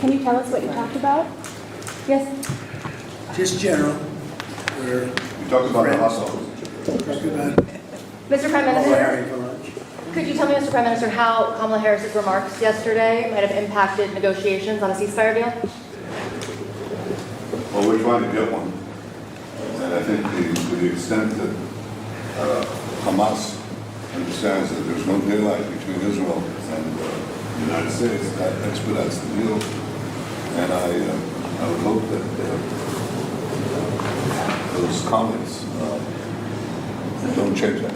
Can you tell us what you talked about? Yes? Just general. We're You talked about the hospitals. talking about Mr. Prime Kamala Minister, Harris for lunch. could you tell me, Mr. Prime Minister, how Kamala Harris's remarks yesterday might have impacted negotiations on a ceasefire deal? Well, we're trying to get one. And I think to the extent that Hamas understands that there's no daylight between Israel and the United States, that expedites the deal. And I would hope that those comments don't change that.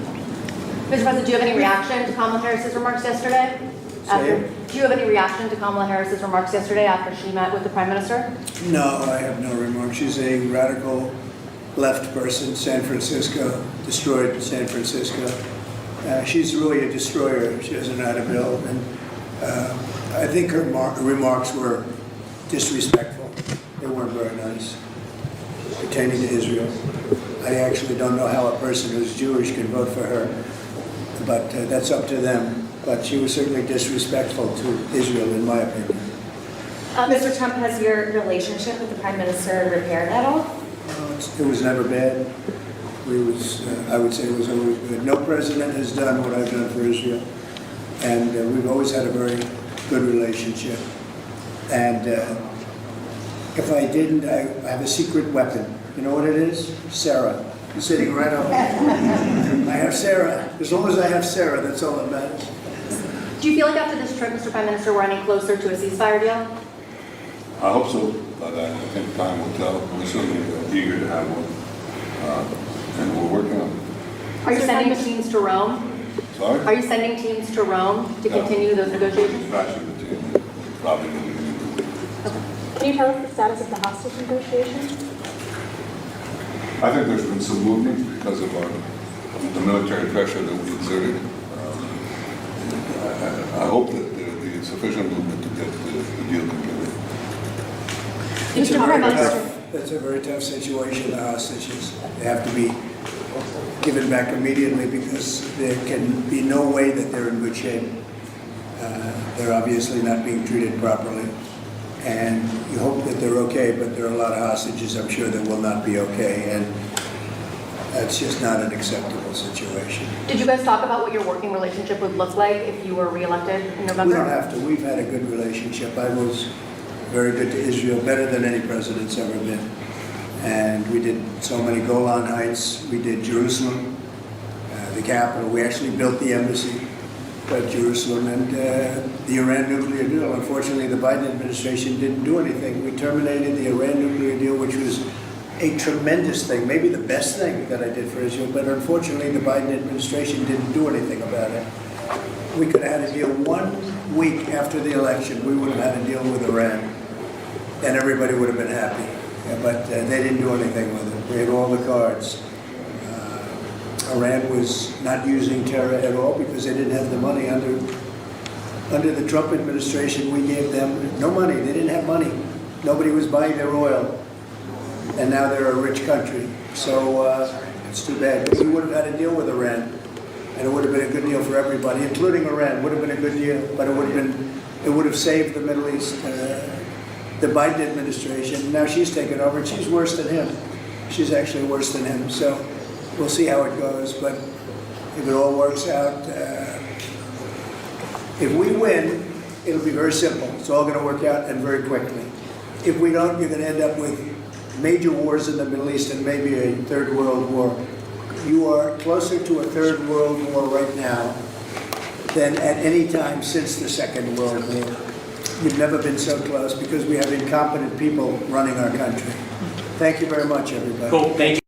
Mr. President, do you have any reaction to Kamala Harris's remarks yesterday? Do you have any reaction to Kamala Harris's remarks yesterday after she met with the Prime Minister? No, I have no remarks. She's a radical left person. San Francisco, destroyed San Francisco. She's really a destroyer. She doesn't know how to build. And I think her remarks were disrespectful. They weren't very nice pertaining to Israel. I actually don't know how a person who's Jewish can vote for her, but that's up to them. But she was certainly disrespectful to Israel, in my opinion. Mr. Trump, has your relationship with the Prime Minister repaired at all? It was never bad. I would say it was always good. No president has done what I've done for Israel, and we've always had a very good relationship. And if I didn't, I have a secret weapon. You know what it is? Sarah. She's sitting right over there. I have Sarah. As long as I have Sarah, that's all that matters. Do you feel like after this trip, Mr. Prime Minister, we're any closer to a ceasefire deal? I hope so, but I think time will tell. We're certainly eager to have one. And we're working on it. Are you sending teams to Rome? Sorry? Are you sending teams to Rome to continue those negotiations? Actually, the team probably going to be. Can you tell us the status of the hostage negotiations? I think there's been some movement because of the military pressure that we exerted. I hope that there'll be sufficient movement to get the deal completed. It's a very tough situation, the hostages. They have to be given back immediately because there can be no way that they're in good shape. They're obviously not being treated properly. And you hope that they're okay, but there are a lot of hostages, I'm sure, that will not be okay. And that's just not an acceptable situation. Did you guys talk about what your working relationship would look like if you were reelected in November? We don't have to. We've had a good relationship. I was very good to Israel, better than any president's ever been. And we did so many Golan Heights. We did Jerusalem, the capital. We actually built the embassy at Jerusalem, and the Iran nuclear deal. Unfortunately, the Biden administration didn't do anything. We terminated the Iran nuclear deal, which was a tremendous thing, maybe the best thing that I did for Israel, but unfortunately the Biden administration didn't do anything about it. We could have had a deal 1 week after the election. We would have had a deal with Iran, and everybody would have been happy. Yeah, but they didn't do anything with it. We had all the cards. Iran was not using terror at all because they didn't have the money. Under the Trump administration, we gave them no money. They didn't have money. Nobody was buying their oil. And now they're a rich country. So it's too bad. But we would have had a deal with Iran, and it would have been a good deal for everybody, including Iran. Would have been a good deal, but it would have saved the Middle East. The Biden administration, now she's taken over, and she's worse than him. She's actually worse than him. So we'll see how it goes. But if it all works out, if we win, it'll be very simple. It's all going to work out and very quickly. If we don't, you're going to end up with major wars in the Middle East and maybe a third world war. You are closer to a third world war right now than at any time since the Second World War. You've never been so close because we have incompetent people running our country. Thank you very much, everybody. Cool. Thank you.